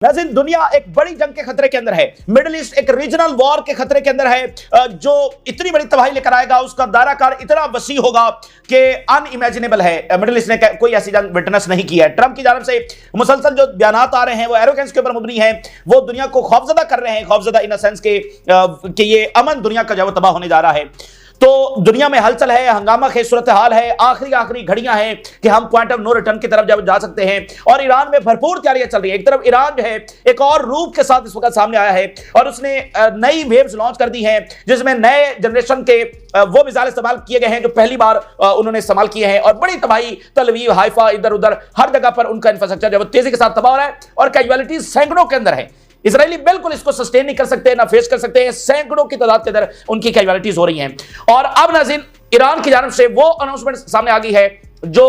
नाज़रीन, दुनिया एक बड़ी जंग के खतरे के अंदर है। मिडिल ईस्ट एक रीजनल वॉर के खतरे के अंदर है जो इतनी बड़ी तबाही लेकर आएगा, उसका दायराकार इतना वसी होगा कि अनइमेजिनेबल है। मिडिल ईस्ट ने कोई ऐसी जंग विटनेस नहीं की है। ट्रंप की जानब से मुसलसल जो बयानात आ रहे हैं वो एरोगेंस के ऊपर मुबनी है। वो दुनिया को खौफजदा कर रहे हैं, खौफजदा इन द सेंस के ये अमन दुनिया का जो तबाह होने जा रहा है। तो दुनिया में हलचल है, हंगामा की सूरत हाल है, आखिरी घड़ियां हैं कि हम पॉइंट ऑफ नो रिटर्न की तरफ जब जा सकते हैं। और ईरान में भरपूर तैयारियां चल रही है। एक तरफ ईरान जो है एक और रूप के साथ इस वक्त सामने आया है और उसने नई वेव्स लॉन्च कर दी हैं जिसमें नए जनरेशन के वो मिसाइल इस्तेमाल किए गए हैं जो पहली बार उन्होंने इस्तेमाल किए हैं। और बड़ी तबाही तल अवीव, हाइफा, इधर उधर हर जगह पर उनका इंफ्रास्ट्रक्चर जो तेजी के साथ तबाह हो रहा है और कैजुअलिटीज सैकड़ों के अंदर है। इजरायली बिल्कुल इसको सस्टेन नहीं कर सकते, ना फेस कर सकते हैं। सैकड़ों की तादाद के अंदर उनकी कैजुअलिटीज हो रही हैं। और अब नाज़रीन, ईरान की जानब से वो अनाउंसमेंट सामने आ गई है जो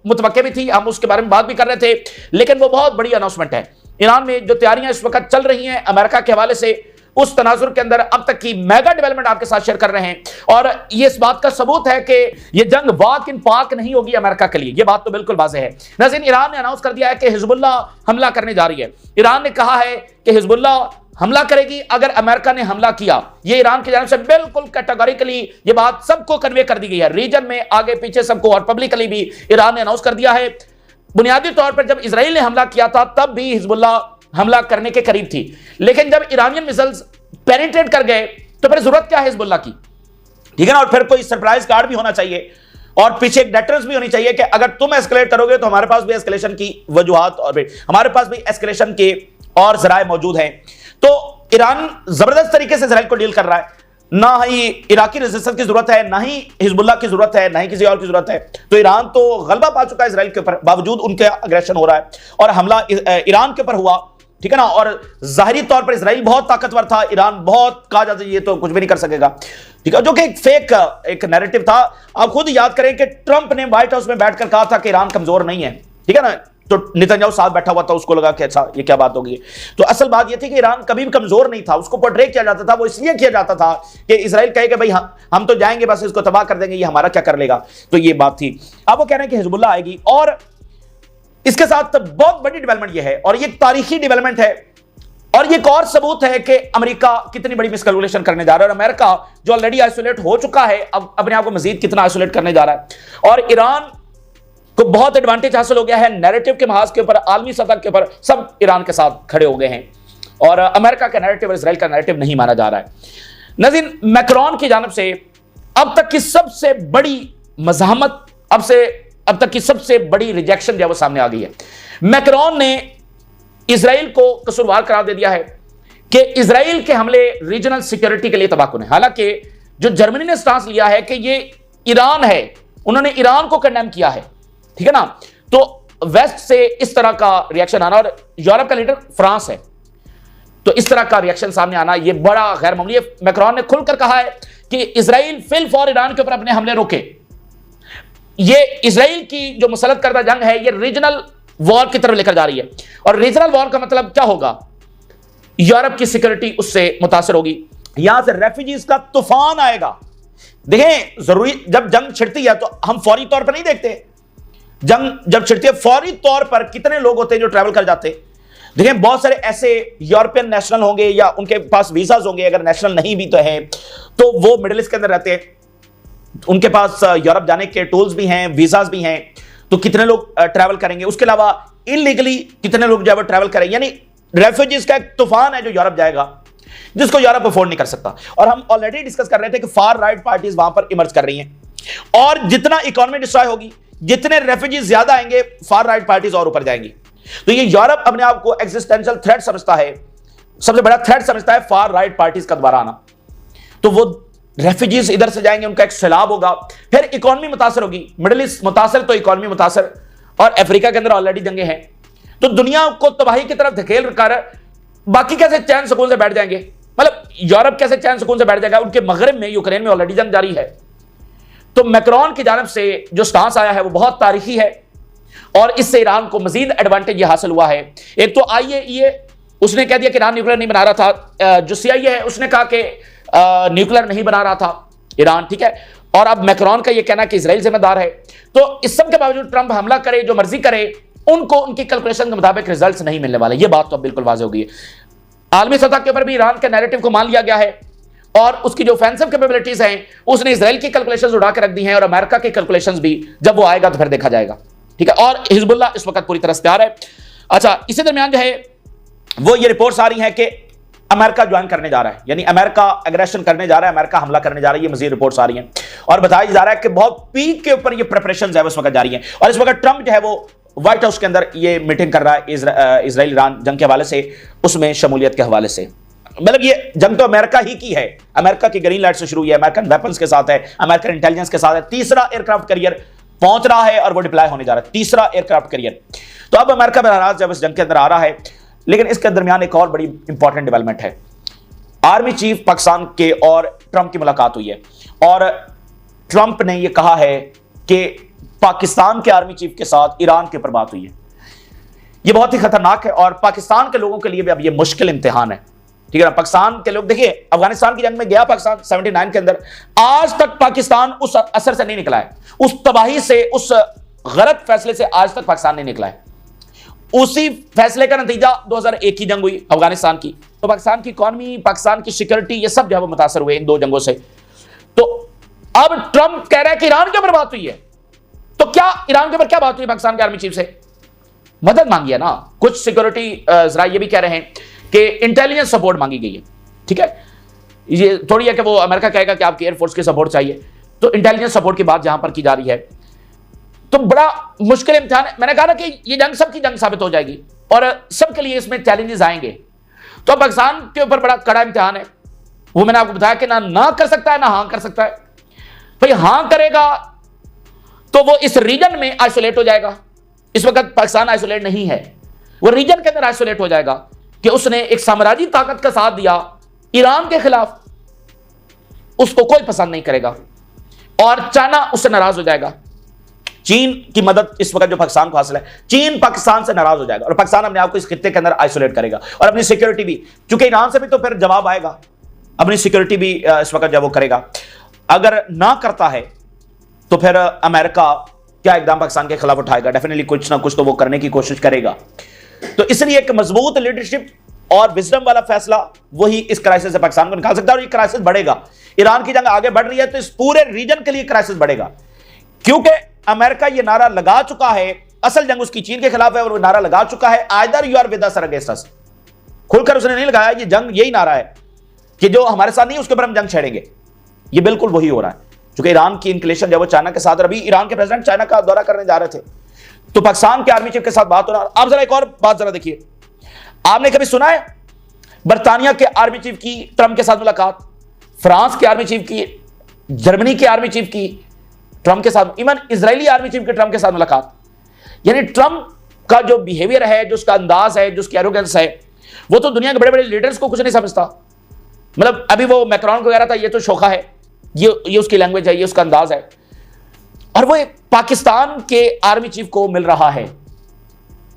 मुतवक्के भी थी, हम उसके बारे में बात भी कर रहे थे, लेकिन वो बहुत बड़ी अनाउंसमेंट है। ईरान में जो तैयारियां इस वक्त चल रही हैं अमेरिका के हवाले से, उस तनाजुर के अंदर अब तक की मेगा डेवलपमेंट आपके साथ शेयर कर रहे हैं। और ये इस बात का सबूत है कि ये जंग वाक इन पाक नहीं होगी अमेरिका के लिए। ये बात तो बिल्कुल वाज़ेह है। नाज़रीन, ईरान ने अनाउंस कर दिया है कि हिजबुल्लाह हमला करने जा रही है। ईरान ने कहा है कि हिजबुल्लाह हमला करेगी अगर अमेरिका ने हमला किया। ये ईरान की जानब से बिल्कुल कैटेगोरिकली ये बात सबको कन्वे कर दी गई है, रीजन में आगे पीछे सबको, और पब्लिकली भी ईरान ने अनाउंस कर दिया है। बुनियादी तौर पर जब इजराइल ने हमला किया था तब भी हिजबुल्लाह हमला करने के करीब थी, लेकिन जब ईरानियन मिसाइल्स पेनिट्रेट कर गए तो फिर जरूरत क्या है हिजबुल्लाह की, ठीक है ना। और फिर कोई सरप्राइज कार्ड भी होना चाहिए और पीछे एक डेटरेंस भी होनी चाहिए कि अगर तुम एस्केलेट करोगे तो हमारे पास भी एस्केलेशन की वजूहात और हमारे पास भी एस्केलेशन के और जराए मौजूद हैं। तो ईरान जबरदस्त तरीके से इजराइल को डील कर रहा है। ना ही इराकी रेजिस्टेंस की जरूरत है, ना ही हिजबुल्लाह की जरूरत है, ना ही किसी और की जरूरत है। तो ईरान तो गलबा पा चुका है इजराइल के ऊपर, बावजूद उनके अग्रेशन हो रहा है और हमला ईरान के ऊपर हुआ, ठीक है ना। और जाहिरी तौर पर इजराइल बहुत ताकतवर था, ईरान बहुत, कहा जाता है ये तो कुछ भी नहीं कर सकेगा, ठीक है, जो कि एक फेक एक नैरेटिव था। आप खुद याद करें कि ट्रंप ने व्हाइट हाउस में बैठकर कहा था कि ईरान कमजोर नहीं है, ठीक है ना। तो नेतन्याहू साथ बैठा हुआ था, उसको लगा कि अच्छा ये क्या बात होगी। तो असल बात ये थी कि ईरान कभी भी कमजोर नहीं था, उसको पोर्ट्रे किया जाता था, वो इसलिए किया जाता था कि इजराइल कहे कि भाई हम तो जाएंगे, बस इसको तबाह कर देंगे, ये हमारा क्या कर लेगा। तो ये बात थी। अब वो कह रहे हैं कि हिजबुल्लाह आएगी और इसके साथ बहुत बड़ी डेवलपमेंट ये है और ये तारीखी डेवलपमेंट है और ये एक और सबूत है कि अमेरिका कितनी बड़ी मिसकैलकुलेशन करने जा रहा है। और अमेरिका जो ऑलरेडी आइसोलेट हो चुका है अब अपने आप को मजीद कितना आइसोलेट करने जा रहा है। और ईरान को बहुत एडवांटेज हासिल हो गया है नैरेटिव के महाज के ऊपर, आलमी सतह के ऊपर सब ईरान के साथ खड़े हो गए हैं और अमेरिका का नैरेटिव और इजराइल का नैरेटिव नहीं माना जा रहा है। नाज़रीन, मैक्रोन की जानब से अब तक की सबसे बड़ी मज़ाहमत, अब तक की सबसे बड़ी रिजेक्शन जो है वो सामने आ गई है। मैक्रोन ने इजराइल को कसूरवार करार दे दिया है कि इजराइल के हमले रीजनल सिक्योरिटी के लिए तबाहकुन है। हालांकि जो जर्मनी ने स्टांस लिया है कि ये ईरान है, उन्होंने ईरान को कंडेम किया है, ठीक है ना। तो वेस्ट से इस तरह का रिएक्शन आना और यूरोप का लीडर फ्रांस है, तो इस तरह का रिएक्शन सामने आना ये बड़ा गैर मामूली है। मैक्रोन ने खुलकर कहा है कि इजराइल फिल फॉर ईरान के ऊपर अपने हमले रोके। ये इजराइल की जो मुसल्लत करदा जंग है ये रीजनल वॉर की तरफ लेकर जा रही है और रीजनल वॉर का मतलब क्या होगा, यूरोप की सिक्योरिटी उससे मुतासर होगी, यहां से रेफ्यूजीज का तूफान आएगा। देखें, जरूरी जब जंग छिड़ती है तो हम फौरी तौर पर नहीं देखते, जंग जब छिड़ती है फौरी तौर पर कितने लोग होते हैं जो ट्रैवल कर जाते हैं। देखें, बहुत सारे ऐसे यूरोपियन नेशनल होंगे या उनके पास वीजाज होंगे, अगर नेशनल नहीं भी तो है तो वो मिडिल ईस्ट के अंदर रहते हैं, उनके पास यूरोप जाने के टूल्स भी हैं, वीजाज भी हैं, तो कितने लोग ट्रैवल करेंगे। उसके अलावा इलीगली कितने लोग जो है ट्रैवल करेंगे, यानी रेफ्यूजीज का एक तूफान है जो यूरोप जाएगा, जिसको यूरोप अफोर्ड नहीं कर सकता। और हम ऑलरेडी डिस्कस कर रहे थे कि फार राइट पार्टीज वहां पर इमर्ज कर रही हैं और जितना इकोनॉमी डिस्ट्रॉय होगी, जितने रेफ्यूजीज ज्यादा आएंगे, फार राइट पार्टीज और ऊपर जाएंगी। तो ये यूरोप अपने आप को एग्जिस्टेंशियल थ्रेट समझता है, सबसे बड़ा थ्रेट समझता है फार राइट पार्टीज का दोबारा आना। तो वो रेफ्यूजीज इधर से जाएंगे, उनका एक सैलाब होगा, फिर इकोनॉमी मुतासर होगी, मिडिल ईस्ट मुतासर तो इकोनॉमी मुतासर, और अफ्रीका के अंदर ऑलरेडी जंगे हैं। तो दुनिया को तबाही की तरफ धकेल कर बाकी कैसे चैन सुकून से बैठ जाएंगे, मतलब यूरोप कैसे चैन सुकून से बैठ जाएगा। उनके मगरब में, यूक्रेन में ऑलरेडी जंग जारी है। तो मैक्रोन की जानब से जो स्टांस आया है वो बहुत तारीखी है और इससे ईरान को मजीद एडवांटेज ये हासिल हुआ है। एक तो IAEA उसने कह दिया कि ईरान न्यूक्लियर नहीं बना रहा था, जो CIA है उसने कहा कि न्यूक्लियर नहीं बना रहा था ईरान, ठीक है। और अब मैक्रोन का ये कहना कि इजराइल जिम्मेदार है। तो इस सब के बावजूद ट्रंप हमला करे, जो मर्जी करे, उनको उनकी कैलकुलेशन के मुताबिक रिजल्ट्स नहीं मिलने वाले। ये बात तो अब बिल्कुल वाज़ेह हो गई है। आलमी सतह के ऊपर भी ईरान के नैरेटिव को मान लिया गया है और उसकी जो ऑफेंसिव कैपेबिलिटीज हैं उसने इजराइल की कैलकुलेशंस उड़ा के रख दी हैं और अमेरिका की कैलकुलेशंस भी जब वो आएगा तो फिर देखा जाएगा, ठीक है। और हिजबुल्लाह इस वक्त पूरी तरह से तैयार है। अच्छा, इसी दरमियान जो है वो ये रिपोर्ट्स आ रही हैं कि अमेरिका ज्वाइन करने जा रहा है, यानी अमेरिका एग्रेशन करने जा रहा है, अमेरिका हमला करने जा रहा है। ये मजीद रिपोर्ट्स आ रही हैं और बताया जा रहा है कि बहुत पीक के ऊपर ये प्रिपरेशंस है वो इस वक्त जारी हैं। और इस वक्त ट्रंप जो है वो व्हाइट हाउस के अंदर ये मीटिंग कर रहा है इजराइल ईरान जंग के हवाले से, उसमें शमूलियत के हवाले से। मतलब ये जंग तो अमेरिका ही की है, अमेरिका की ग्रीन लाइट से शुरू हुई है, अमेरिकन वेपन्स के साथ है, अमेरिकन इंटेलिजेंस के साथ है। तीसरा एयरक्राफ्ट कैरियर पहुंच रहा है और वो डिप्लॉय होने जा रहा है, तीसरा एयरक्राफ्ट कैरियर। तो अब अमेरिका बहरहाल जब इस जंग के अंदर आ रहा है, लेकिन इसके दरमियान एक और बड़ी इंपॉर्टेंट डेवलपमेंट है। आर्मी चीफ पाकिस्तान के और ट्रंप की मुलाकात हुई है और ट्रंप ने यह कहा है कि पाकिस्तान के आर्मी चीफ के साथ ईरान के ऊपर बात हुई है। यह बहुत ही खतरनाक है और पाकिस्तान के लोगों के लिए भी अब यह मुश्किल इम्तिहान है, ठीक है ना। पाकिस्तान के लोग देखिए, अफगानिस्तान की जंग में गया पाकिस्तान 79 के अंदर, आज तक पाकिस्तान उस असर से नहीं निकला है, उस तबाही से, उस गलत फैसले से आज तक पाकिस्तान नहीं निकला है। उसी फैसले का नतीजा 2001 की जंग हुई अफगानिस्तान की, तो पाकिस्तान की इकॉनमी, पाकिस्तान की सिक्योरिटी, ये सब जो है वो मुतासर हुए इन दो जंगों से। तो अब ट्रंप कह रहा है कि ईरान के ऊपर बात हुई है, तो क्या ईरान के ऊपर क्या बात हुई पाकिस्तान के आर्मी चीफ से? मदद मांगी है ना, कुछ सिक्योरिटी जरा ये भी कह रहे हैं कि इंटेलिजेंस सपोर्ट मांगी गई है, ठीक है। ये थोड़ी है कि वो अमेरिका कहेगा कि आपकी एयरफोर्स की सपोर्ट चाहिए, तो इंटेलिजेंस सपोर्ट की बात जहां पर की जा रही है, तो बड़ा मुश्किल इम्तिहान है। मैंने कहा ना कि ये जंग सबकी जंग साबित हो जाएगी और सबके लिए इसमें चैलेंजेस आएंगे। तो पाकिस्तान के ऊपर बड़ा कड़ा इम्तिहान है। वो मैंने आपको बताया कि ना कर सकता है, ना हां कर सकता है। भाई हां करेगा तो वो इस रीजन में आइसोलेट हो जाएगा। इस वक्त पाकिस्तान आइसोलेट नहीं है, वो रीजन के अंदर आइसोलेट हो जाएगा कि उसने एक साम्राज्यी ताकत का साथ दिया ईरान के खिलाफ, उसको कोई पसंद नहीं करेगा और चाइना उससे नाराज हो जाएगा। चीन की मदद इस वक्त जो पाकिस्तान को हासिल है, चीन पाकिस्तान से नाराज हो जाएगा और पाकिस्तान अपने आप को इस खित्ते के अंदर आइसोलेट करेगा और अपनी सिक्योरिटी भी, क्योंकि ईरान से भी तो फिर जवाब आएगा, अपनी सिक्योरिटी भी इस वक्त जब वो करेगा। अगर ना करता है तो फिर अमेरिका क्या इकदाम पाकिस्तान के खिलाफ उठाएगा? डेफिनेटली कुछ ना कुछ तो वो करने की कोशिश करेगा। तो इसलिए एक मजबूत लीडरशिप और विजडम वाला फैसला वही इस क्राइसिस से पाकिस्तान को निकाल सकता है और ये क्राइसिस बढ़ेगा। ईरान की जंग आगे बढ़ रही है तो इस पूरे रीजन के लिए क्राइसिस बढ़ेगा, क्योंकि अमेरिका ये नारा लगा चुका है, असल जंग उसकी चीन के खिलाफ है और वो नारा लगा चुका है, either you are with us or against अस। खुलकर उसने नहीं लगाया, ये जंग यही नारा है कि जो हमारे साथ नहीं उसके ऊपर हम जंग छेड़ेंगे। ये बिल्कुल वही हो रहा है, क्योंकि ईरान की इंक्लेशन जब वो चाइना के साथ, अभी ईरान के प्रेसिडेंट चाइना का दौरा करने जा रहे थे, तो पाकिस्तान के आर्मी चीफ के साथ बात हो रहा। आप जरा एक और बात जरा देखिए, आपने कभी सुना है बर्तानिया के आर्मी चीफ की ट्रंप के साथ मुलाकात, फ्रांस के आर्मी चीफ की, जर्मनी के आर्मी चीफ की ट्रंप के साथ, इवन इजरायली आर्मी चीफ के ट्रंप के साथ मुलाकात? यानी ट्रंप का जो बिहेवियर है, जो उसका अंदाज है, जो उसकी एरोगेंस है, वो तो दुनिया के बड़े बड़े लीडर्स को कुछ नहीं समझता। मतलब अभी वो मैक्रोन को कह रहा था ये तो शोखा है, ये उसकी लैंग्वेज है, ये उसका अंदाज है, और वो एक पाकिस्तान के आर्मी चीफ को मिल रहा है।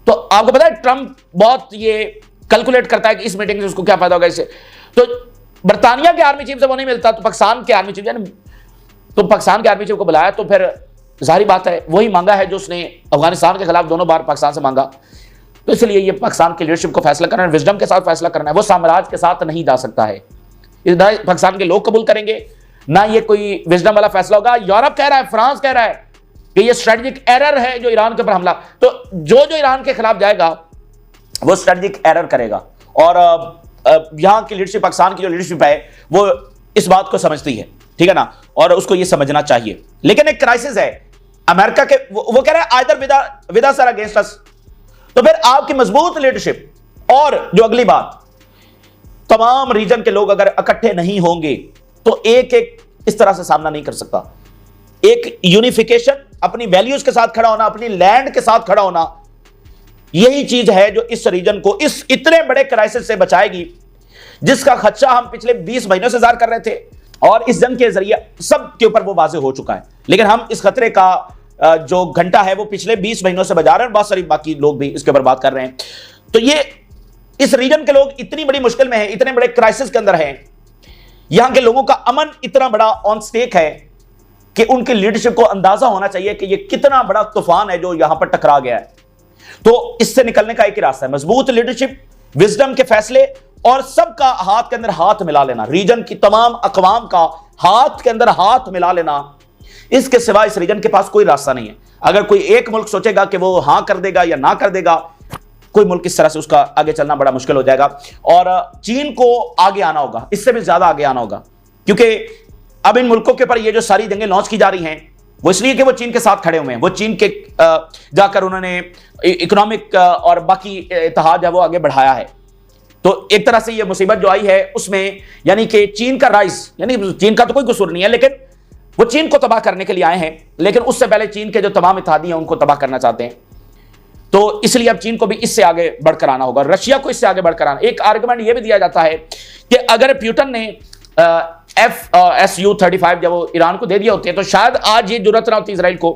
तो आपको पता है ट्रंप बहुत ये कैलकुलेट करता है कि इस मीटिंग से उसको क्या फायदा होगा इससे। तो बर्तानिया के आर्मी चीफ से वो नहीं मिलता, तो पाकिस्तान के आर्मी चीफ, यानी तो पाकिस्तान के आर्मी चीफ को बुलाया, तो फिर जाहिर बात है वही मांगा है जो उसने अफगानिस्तान के खिलाफ दोनों बार पाकिस्तान से मांगा। तो इसलिए ये पाकिस्तान की लीडरशिप को फैसला करना है, विजडम के साथ फैसला करना है। वो साम्राज्य के साथ नहीं जा सकता है, ना पाकिस्तान के लोग कबूल करेंगे, ना ये कोई विजडम वाला फैसला होगा। यूरोप कह रहा है, फ्रांस कह रहा है कि ये स्ट्रेटेजिक एरर है जो ईरान के ऊपर हमला, तो जो ईरान के खिलाफ जाएगा वो स्ट्रेटेजिक एरर करेगा। और यहां की लीडरशिप, पाकिस्तान की जो लीडरशिप है वो इस बात को समझती है, ठीक है ना, और उसको ये समझना चाहिए। लेकिन एक क्राइसिस है अमेरिका के, वो कह रहा है either with us or against अस। तो फिर आपकी मजबूत लीडरशिप और जो अगली बात, तमाम रीजन के लोग अगर इकट्ठे नहीं होंगे तो एक एक इस तरह से सामना नहीं कर सकता। एक यूनिफिकेशन, अपनी वैल्यूज के साथ खड़ा होना, अपनी लैंड के साथ खड़ा होना, यही चीज है जो इस रीजन को इस इतने बड़े क्राइसिस से बचाएगी, जिसका खदशा हम पिछले 20 महीनों से ज़ाहिर कर रहे थे और इस जंग के जरिए सब के ऊपर वो वाज़ेह हो चुका है। लेकिन हम इस खतरे का जो घंटा है वो पिछले 20 महीनों से बजा रहे हैं और बहुत सारी बाकी लोग भी इसके ऊपर बात कर रहे हैं। तो ये इस रीजन के लोग इतनी बड़ी मुश्किल में हैं, इतने बड़े क्राइसिस के अंदर हैं, यहां के लोगों का अमन इतना बड़ा ऑन स्टेक है कि उनकी लीडरशिप को अंदाजा होना चाहिए कि ये कितना बड़ा तूफान है जो यहां पर टकरा गया है। तो इससे निकलने का एक ही रास्ता है, मजबूत लीडरशिप, विजडम के फैसले और सबका हाथ के अंदर हाथ मिला लेना, रीजन की तमाम अकवाम का हाथ के अंदर हाथ मिला लेना। इसके सिवा इस रीजन के पास कोई रास्ता नहीं है। अगर कोई एक मुल्क सोचेगा कि वो हां कर देगा या ना कर देगा, कोई मुल्क इस तरह से उसका आगे चलना बड़ा मुश्किल हो जाएगा। और चीन को आगे आना होगा, इससे भी ज्यादा आगे आना होगा, क्योंकि अब इन मुल्कों के ऊपर ये जो सारी जंगें लॉन्च की जा रही हैं वो इसलिए कि वो चीन के साथ खड़े हुए हैं। वो चीन के जाकर उन्होंने इकोनॉमिक और बाकी इत्तेहाद है वो आगे बढ़ाया है। तो एक तरह से ये मुसीबत जो आई है उसमें यानी कि चीन का राइज, यानी चीन का तो कोई कसूर नहीं है, लेकिन वो चीन को तबाह करने के लिए आए हैं, लेकिन उससे पहले चीन के जो तमाम इत्तेहादी हैं उनको तबाह करना चाहते हैं। तो इसलिए अब चीन को भी इससे आगे बढ़कर आना होगा, रशिया को इससे आगे बढ़कर आना। एक आर्गुमेंट यह भी दिया जाता है कि अगर प्यूटन ने Su-35 जब वो ईरान को दे दिया होते तो शायद आज ये जरूरत ना होती इसराइल को,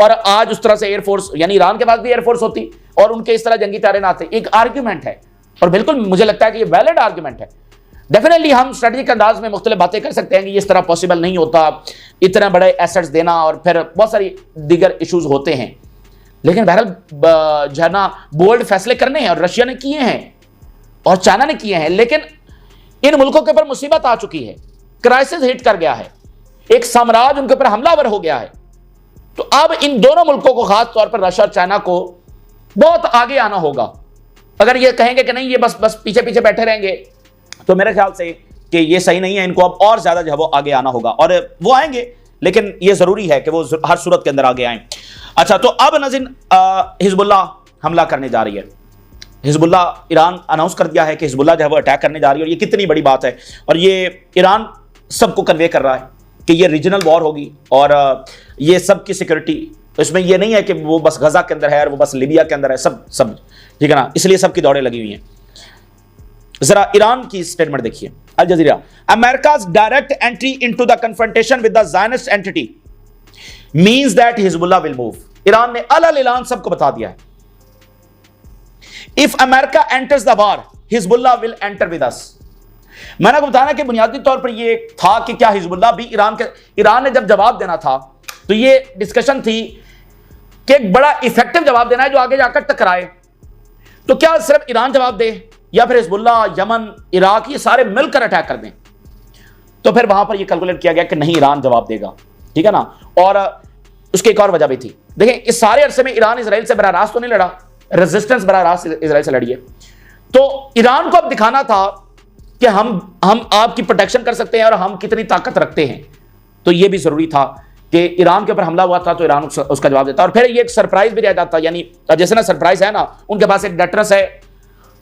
और आज उस तरह से एयरफोर्स, यानी ईरान के पास भी एयरफोर्स होती और उनके इस तरह जंगी तारे ना आते। एक आर्ग्यूमेंट है और बिल्कुल मुझे लगता है कि ये वैलिड आर्ग्यूमेंट है। डेफिनेटली हम स्ट्रेटेजिक अंदाज में मुख्तलिफ बातें कर सकते हैं कि इस तरह पॉसिबल नहीं होता, इतना बड़े एसेट्स देना, और फिर बहुत सारी दीगर इश्यूज होते हैं, लेकिन बहरहाल जो है ना बोल्ड फैसले करने हैं, और रशिया ने किए हैं और चाइना ने किए हैं। लेकिन इन मुल्कों के ऊपर मुसीबत आ चुकी है, क्राइसिस हिट कर गया है, एक साम्राज्य उनके ऊपर हमलावर हो गया है। तो अब इन दोनों मुल्कों को, खास तौर पर रशिया और चाइना को, बहुत आगे आना होगा। अगर ये कहेंगे कि नहीं ये बस पीछे पीछे बैठे रहेंगे, तो मेरे ख्याल से कि ये सही नहीं है। इनको अब और ज्यादा जो है वो आगे आना होगा, और वो आएंगे, लेकिन ये जरूरी है कि वो हर सूरत के अंदर आगे आए। अच्छा, तो अब नाज़रीन हिजबुल्लाह हमला करने जा रही है। हिजबुल्लाह, ईरान अनाउंस कर दिया है कि हिजबुल्लाह जो है वो अटैक करने जा रही है, और ये कितनी बड़ी बात है। और ये ईरान सबको कन्वे कर रहा है कि ये रीजनल वॉर होगी, और ये सबकी सिक्योरिटी, इसमें ये नहीं है कि वो बस गजा के अंदर है और वो बस लीबिया के अंदर है, सब ठीक है ना, इसलिए सबकी दौड़ें लगी हुई हैं। जरा ईरान की स्टेटमेंट देखिए, Al Jazeera, America's direct entry into the confrontation with the Zionist entity means that Hezbollah will move. Iran ने अलग ऐलान सबको बता दिया है, if America enters the war Hezbollah will enter with us. मैंने आपको बताया कि बुनियादी तौर पर यह था कि क्या हिजबुल्लाह भी ईरान ने जब जवाब देना था तो यह डिस्कशन थी कि एक बड़ा इफेक्टिव जवाब देना है जो आगे जाकर टकराए। तो क्या सिर्फ ईरान जवाब दे, या फिर हिजबुल्लाह, यमन, इराक, ये सारे मिलकर अटैक कर दें? तो फिर वहां पर यह कैलकुलेट किया गया कि नहीं, ईरान जवाब देगा, ठीक है ना। और उसकी एक और वजह भी थी। देखें, इस सारे अरसे में ईरान इसराइल से बराह रास्त तो नहीं लड़ा, रेजिस्टेंस बराह रास्त इसराइल से लड़ी है। तो ईरान को अब दिखाना था कि हम आपकी प्रोटेक्शन कर सकते हैं और हम कितनी ताकत रखते हैं। तो यह भी जरूरी था कि ईरान के ऊपर हमला हुआ था तो ईरान उसका जवाब देता, और फिर ये एक सरप्राइज भी रह जाता। यानी जैसे ना सरप्राइज है ना, उनके पास एक डटरस है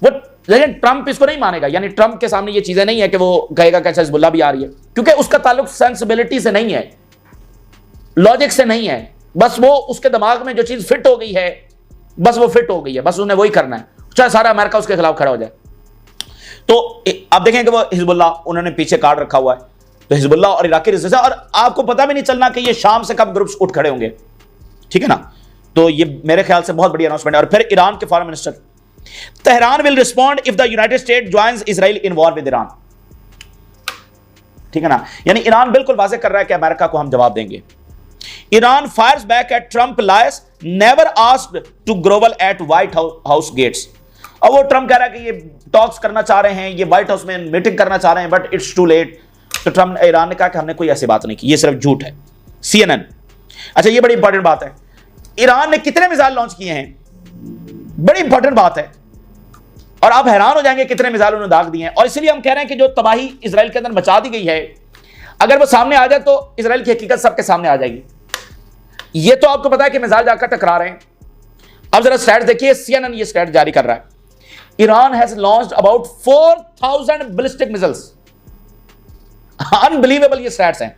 वो, लेकिन ट्रंप इसको नहीं मानेगा। यानी ट्रंप के सामने ये चीजें नहीं है कि वो कहेगा कि अच्छा हिजबुल्लाह भी आ रही है, क्योंकि उसका ताल्लुक सेंसिबिलिटी से नहीं है, लॉजिक से नहीं है। बस वो उसके दिमाग में जो चीज फिट हो गई है, बस वो फिट हो गई है, बस उन्हें वही करना है, चाहे सारा अमेरिका उसके खिलाफ खड़ा हो जाए। तो आप देखें कि वो हिजबुल्लाह उन्होंने पीछे कार्ड रखा हुआ है, तो हिजबुल्लाह और इराकी रेजिस्टेंस, और आपको पता भी नहीं चलना कि ये शाम से कब ग्रुप्स उठ खड़े होंगे, ठीक है ना। तो ये मेरे ख्याल से बहुत बड़ी अनाउंसमेंट है। और फिर ईरान के foreign minister, Tehran will respond if the United state joins Israel in war with Iran, ठीक है ना। यानी ईरान बिल्कुल वाज़ेह कर रहा है कि अमेरिका को हम जवाब देंगे। Iran fires back at Trump liars never asked to grovel at White House gates. अब वो ट्रंप कह रहा है कि ये टॉक्स करना चाह रहे हैं, ये व्हाइट हाउस में मीटिंग करना चाह रहे हैं, बट इट्स टू लेट। तो ट्रंप, ईरान ने कहा कि हमने कोई ऐसी बात नहीं की, ये सिर्फ झूठ है। CNN, अच्छा ये बड़ी इंपॉर्टेंट बात है, ईरान ने कितने मिसाइल लॉन्च किए हैं, बड़ी इंपॉर्टेंट बात है, और आप हैरान हो जाएंगे कितने मिसाइल उन्होंने दाग दिए हैं। और इसलिए हम कह रहे हैं कि जो तबाही इजराइल के अंदर मचा दी गई है, अगर वो सामने आ जाए तो इजराइल की हकीकत सबके सामने आ जाएगी। ये तो आपको पता है कि मिसाइल जाकर टकरा रहे हैं। अब जरा स्टैट्स देखिए, CNN ये स्टैट जारी कर रहा है, Iran has launched about 4000 ballistic missiles. Unbelievable ये स्टैट्स हैं,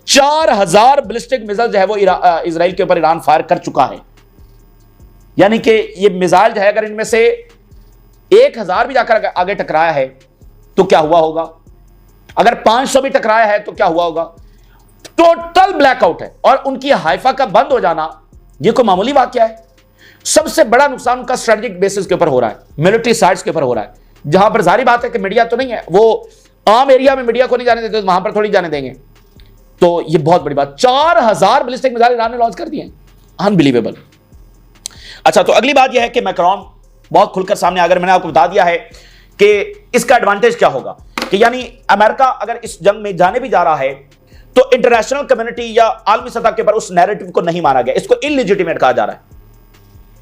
4000 बैलिस्टिक मिसाइल जो है वो इजराइल के ऊपर ईरान फायर कर चुका है। यानी कि ये मिसाइल जो है, अगर इनमें से 1000 भी जाकर आगे टकराया है तो क्या हुआ होगा, अगर 500 भी टकराया है तो क्या हुआ होगा। टोटल ब्लैकआउट है, और उनकी हाइफा का बंद हो जाना ये कोई मामूली वाकया है। सबसे बड़ा नुकसान उनका स्ट्रेटेजिक बेसिस के ऊपर हो रहा है, मिलिट्री साइट्स के ऊपर हो रहा है, जहां पर जारी बात है कि मीडिया तो नहीं है, वो आम एरिया में मीडिया को नहीं जाने देते, तो वहां पर थोड़ी जाने देंगे। तो ये बहुत बड़ी बात, 4000 बैलिस्टिक मिसाइल ईरान ने लॉन्च कर दिए, अनबिलीवेबल। अच्छा, तो अगली बात यह है कि मैक्रोन बहुत खुलकर सामने अगर मैंने आपको बता दिया है कि इसका एडवांटेज क्या होगा, कि यानी अमेरिका अगर इस जंग में जाने भी जा रहा है तो इंटरनेशनल कम्युनिटी या आलमी सतह के ऊपर उस नैरेटिव को नहीं माना गया, इसको इनलेजिटिमेट कहा जा रहा है,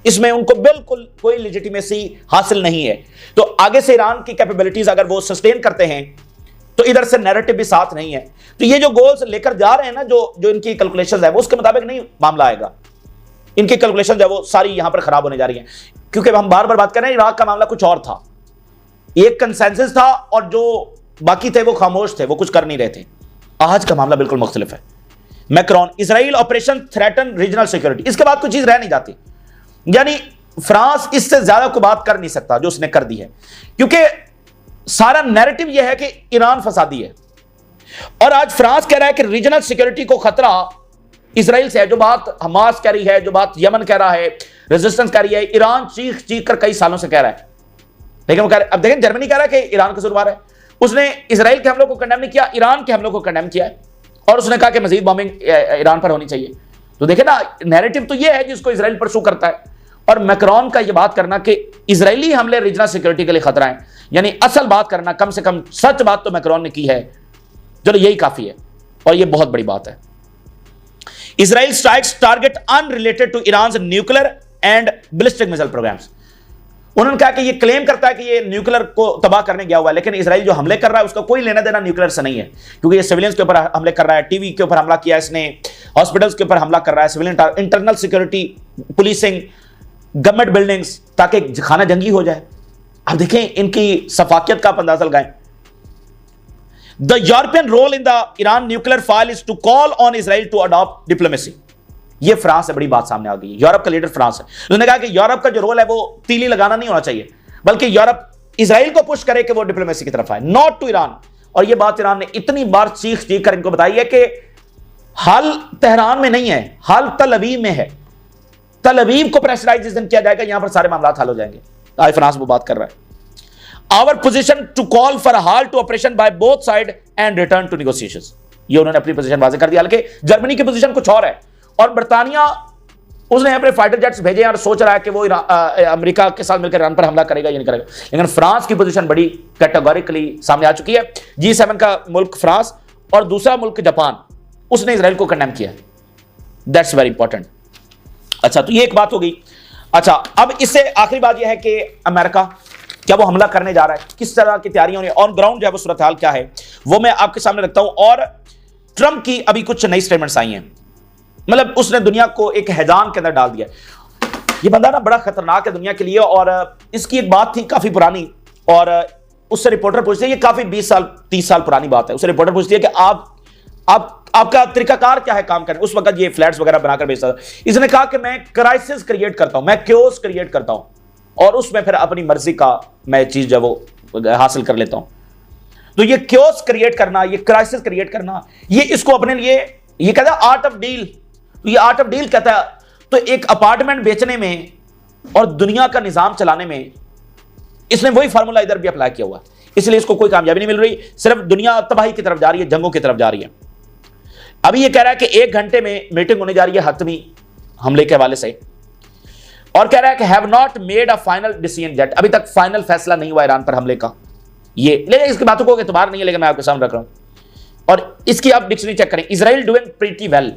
इसमें उनको बिल्कुल कोई लेजिटिमेसी हासिल नहीं है। तो आगे से ईरान की कैपेबिलिटीज अगर वो सस्टेन करते हैं तो इधर से नैरेटिव भी साथ नहीं है। तो ये जो गोल्स लेकर जा रहे हैं ना, जो इनकी कैलकुलेशंस है वो उसके मुताबिक नहीं मामला आएगा। इनकी कैलकुलेशन जो है वो सारी यहां पर खराब होने जा रही हैं, क्योंकि हम बार बार बात कर रहे हैं इराक का मामला कुछ और था, एक कंसेंसस था और जो बाकी थे वो खामोश थे, वो कुछ कर नहीं रहे थे। आज का मामला बिल्कुल मुख्तलिफ है। Macron, Israel operation threaten regional security, इसके बाद कोई चीज रह नहीं जाती, यानी फ्रांस इससे ज्यादा कोई बात कर नहीं सकता जो उसने कर दी है, क्योंकि सारा नैरेटिव यह है कि ईरान फसादी है। और आज फ्रांस कह रहा है कि रीजनल सिक्योरिटी को खतरा इजराइल से है, जो बात हमास कह रही है, जो बात यमन कह रहा है, रेजिस्टेंस कह रही है, ईरान चीख चीख कर कई सालों से कह रहा है। लेकिन वो कह रहे, अब देखें जर्मनी कह रहा है कि ईरान कसूरवार है, उसने इजराइल के हमलों को कंडेम नहीं किया, ईरान के हमलों को कंडेम किया है, और उसने कहा कि मजीद बॉम्बिंग ईरान पर होनी चाहिए। तो देखें ना, नैरेटिव तो यह है जिसको इजराइल परसू करता है। और मैक्रोन का यह बात करना कि इजरायली हमले रीजनल सिक्योरिटी के लिए खतरा है, यानी असल बात करना, कम से कम सच बात तो मैक्रोन ने की है, चलो यही काफी है, और यह बहुत बड़ी बात है। Israel strikes target unrelated to Iran nuclear and ballistic missile programs. उन्होंने कहा कि ये क्लेम करता है कि ये न्यूक्लियर को तबाह करने गया हुआ है, लेकिन इजराइल जो हमले कर रहा है उसका कोई लेना देना न्यूक्लियर से नहीं है, क्योंकि ये सिविलियंस के ऊपर हमले कर रहा है, टीवी के ऊपर हमला किया इसने, हॉस्पिटल्स के ऊपर हमला कर रहा है, civilian internal security, policing, government buildings, ताकि खाना जंगी हो जाए। अब देखें इनकी सफाकियत का आप अंदाजा लगाएं। The European role in the Iran nuclear file is to call on Israel to adopt diplomacy. ये फ्रांस से बड़ी बात सामने आ गई। यूरोप का लीडर फ्रांस है, उन्होंने कहा कि यूरोप का जो रोल है वो तीली लगाना नहीं होना चाहिए, बल्कि यूरोप इजराइल को पुश करे कि वो डिप्लोमेसी की तरफ आए, नॉट टू ईरान। और ये बात ईरान ने इतनी बार चीख चीख कर इनको बताई है कि हल तेहरान में नहीं है, हल तल अवीव में है। तल अवीव को प्रेशराइज जिस दिन किया जाएगा, यहां पर सारे मामला हल हो जाएंगे। आज फ्रांस वो बात कर रहा है। Our position to call for halt to operation by both side and return to negotiations, ये उन्होंने अपनी पोजीशन वाजे कर दिया। हालांकि जर्मनी की पोजीशन कुछ और है, और बर्तानिया उसने अपने फाइटर जेट्स भेजे और सोच रहा है कि वो अमेरिका के साथ मिलकर ईरान पर हमला करेगा या नहीं करेगा। लेकिन फ्रांस की पोजीशन बड़ी कैटेगोरिकली सामने आ चुकी है। G7 का मुल्क फ्रांस और दूसरा मुल्क जापान, उसने इजराइल को कंडेम किया। That's very important. अच्छा, तो ये एक बात हो गई। अच्छा, अब इससे आखिरी बात यह है कि अमेरिका क्या वो हमला करने जा रहा है, किस तरह की तैयारियां होनी, ऑन ग्राउंड जो है वो सूरत हाल क्या है, वो मैं आपके सामने रखता हूं। और ट्रंप की अभी कुछ नई स्टेटमेंट्स आई हैं, मतलब उसने दुनिया को एक हैजान के अंदर डाल दिया। ये बंदा ना बड़ा खतरनाक है दुनिया के लिए। और इसकी एक बात थी काफी पुरानी, और उससे रिपोर्टर पूछते हैं, ये काफी 20 साल 30 साल पुरानी बात है। उससे रिपोर्टर पूछती है कि आपका तरीकाकार क्या है काम करने। उस वक्त ये फ्लैट्स वगैरह बनाकर बेचता था। इसने कहा कि मैं क्राइसिस क्रिएट करता हूं, मैं क्योस क्रिएट करता हूं, और उसमें फिर अपनी मर्जी का मैं चीज जो वो हासिल कर लेता हूं। तो ये क्योस क्रिएट करना, ये क्राइसिस क्रिएट करना, ये इसको अपने लिए ये कहता है आर्ट ऑफ डील। तो ये आर्ट ऑफ डील कहता है, तो एक अपार्टमेंट बेचने में और दुनिया का निजाम चलाने में इसने वही फार्मूला इधर भी अप्लाई किया हुआ, इसलिए इसको कोई कामयाबी नहीं मिल रही, सिर्फ दुनिया तबाही की तरफ जा रही है, जंगों की तरफ जा रही है। अभी ये कह रहा है कि 1 घंटे में मीटिंग होने जा रही है हतमी हमले के हवाले से, और कह रहा है कि have not made a final decision yet, अभी तक फाइनल फैसला नहीं हुआ ईरान पर हमले का। ये लेकिन इसकी बातों को एतबार नहीं है, लेकिन मैं आपके सामने रख रहा हूं। और इसकी आप डिक्शनरी चेक करें, इजराइल डूइंग प्रीटी वेल।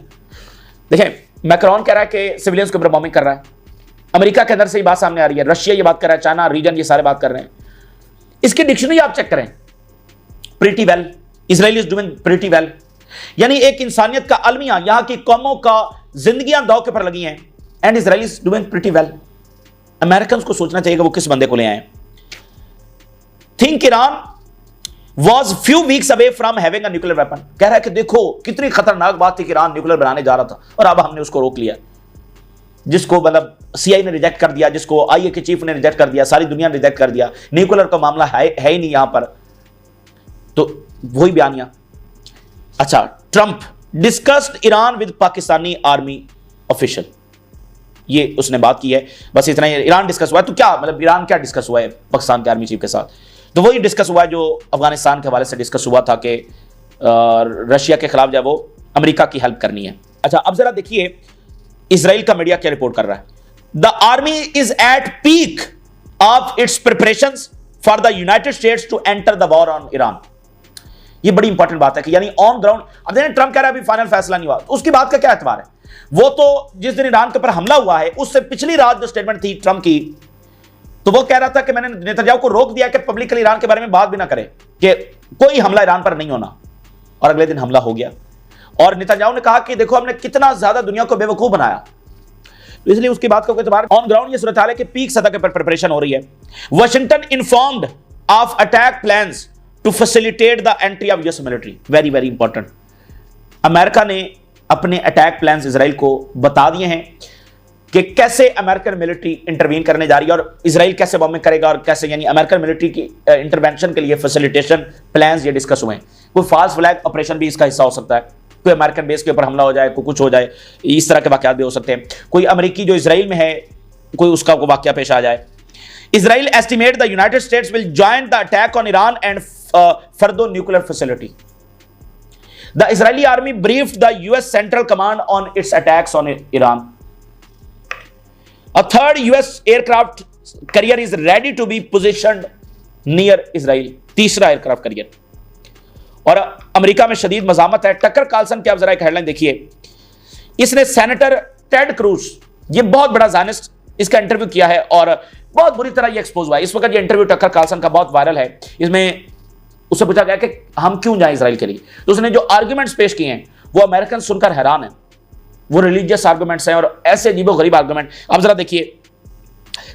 देखें, मैक्रोन कह रहा है कि सिविलियंस के ऊपर बॉम्बिंग कर रहा है, अमेरिका के अंदर से ये बात सामने आ रही है, रशिया ये बात कर रहा है, चाइना रीजन ये सारे बात कर रहे हैं। इसकी डिक्शनरी आप चेक करें, pretty well, Israel is doing pretty well, यानी एक इंसानियत का अलमिया, यहां की कौमों का जिंदगियां दांव के ऊपर लगी हैं, and Israel is doing pretty well. American को सोचना चाहिए कि वो किस बंदे को ले आए। Think Iran was few weeks away from having a nuclear weapon, कह रहा है कि देखो कितनी खतरनाक बात थी कि ईरान न्यूक्लियर बनाने जा रहा था, और अब हमने उसको रोक लिया, जिसको मतलब सीआई ने रिजेक्ट कर दिया, जिसको आईए के चीफ ने रिजेक्ट कर दिया, सारी दुनिया ने रिजेक्ट कर दिया, न्यूक्लियर का मामला है ही नहीं यहां पर। तो वही बयानिया। अच्छा, Trump discussed Iran with Pakistani army official, ये उसने बात की है, बस इतना ही। ईरान डिस्कस हुआ है, तो क्या मतलब ईरान क्या डिस्कस हुआ है पाकिस्तान के आर्मी चीफ के साथ? तो वही डिस्कस हुआ है जो अफगानिस्तान के हवाले से डिस्कस हुआ था कि रशिया के खिलाफ जो है वो अमेरिका की हेल्प करनी है। अच्छा, अब जरा देखिए इजराइल का मीडिया क्या रिपोर्ट कर रहा है। The army is at peak of its preparations for the United States to enter the war on Iran. ये बड़ी इंपॉर्टेंट बात है कि यानी ऑन ग्राउंड, अब देखिए ट्रंप कह रहा है अभी फाइनल फैसला नहीं हुआ, तो उसकी बात का क्या एतबार है? वो तो जिस दिन ईरान के ऊपर हमला हुआ है उससे पिछली रात जो स्टेटमेंट थी ट्रंप की, तो वो कह रहा था कि मैंने नेतन्याहू को रोक दिया कि पब्लिकली ईरान के बारे में बात भी ना करे, कि कोई हमला ईरान पर नहीं होना, और अगले दिन हमला हो गया। और नेतन्याहू ने कहा कि देखो हमने कितना ज्यादा दुनिया को बेवकूफ बनाया, इसलिए उसकी बात का कोई एतबार। ऑन ग्राउंड ये सूरत हाल है कि पीक सतह के पर प्रिपरेशन हो रही है। Washington informed of attack plans to facilitate the entry of US military. Very very important. America ने अपने अटैक प्लान्स इजराइल को बता दिए हैं कि कैसे अमेरिकन मिलिट्री इंटरवीन करने जा रही है और इजराइल कैसे बॉम्बिंग करेगा और कैसे, यानी अमेरिकन मिलिट्री की इंटरवेंशन के लिए फैसिलिटेशन प्लान्स ये डिस्कस हुए हैं। कोई फाल्स फ्लैग ऑपरेशन भी इसका हिस्सा हो सकता है, कोई अमेरिकन बेस के ऊपर हमला हो जाए, कोई कुछ हो जाए, इस तरह के वाकयात भी हो सकते हैं। कोई अमेरिकी जो इजराइल में है, कोई उसका कोई वाकया पेश आ जाए। Israel estimate the United states will join the attack on Iran and फर्दो nuclear facility. The Israeli army briefed the US central command on it's attacks on Iran. A third US aircraft carrier is ready to be positioned near Israel। तीसरा aircraft carrier. और America में शदीद मजामत है। Tucker Carlson की आप जरा एक headline देखिए, इसने सेनेटर टेड क्रूज, ये बहुत बड़ा ज़ायनिस्ट, इसका इंटरव्यू किया है और बहुत बुरी तरह ये एक्सपोज हुआ है। इस वक्त ये इंटरव्यू टकर कार्लसन का बहुत वायरल है। इसमें उससे पूछा गया कि हम क्यों जाएं इसराइल के लिए, तो उसने जो आर्ग्यूमेंट्स पेश किए हैं वो अमेरिकन सुनकर हैरान है। वो रिलीजियस आर्गुमेंट्स हैं और ऐसे अजीबोगरीब आर्गुमेंट। अब जरा देखिए,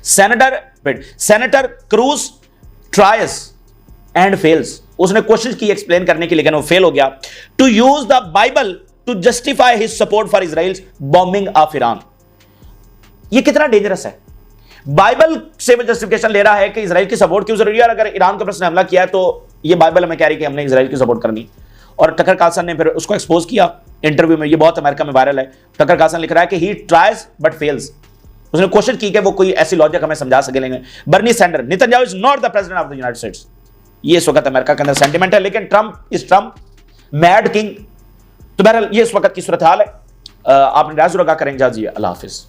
सेनेटर क्रूज ट्रायस एंड फेल्स। उसने कोशिश की एक्सप्लेन करने की, लेकिन वो फेल हो गया। To use the Bible to justify his support for Israel's bombing of Iran. ये कितना डेंजरस है? बाइबल से वो जस्टिफिकेशन ले रहा है कि इजराइल की सपोर्ट क्यों जरूरी है, और अगर ईरान के ऊपर हमला किया है तो ये बाइबल हमें कह रही है कि हमने इजराइल की सपोर्ट करनी। और टकर कार्लसन ने फिर उसको एक्सपोज किया इंटरव्यू में। ये बहुत अमेरिका में वायरल है। टकर कार्लसन लिख रहा है कि ही ट्राइज बट फेल्स। उसने कोशिश की कि वो कोई ऐसी लॉजिक हमें समझा सके, लेकिन Bernie Sander, Netanyahu is not the president of the United States. ये इस वक्त अमेरिका के अंदर सेंटिमेंट है, लेकिन ट्रंप मैड किंग। तो बहरहाल ये इस वक्त की सूरत हाल है। आपने राज लगा करेंगे। जी, अल्लाह हाफिज।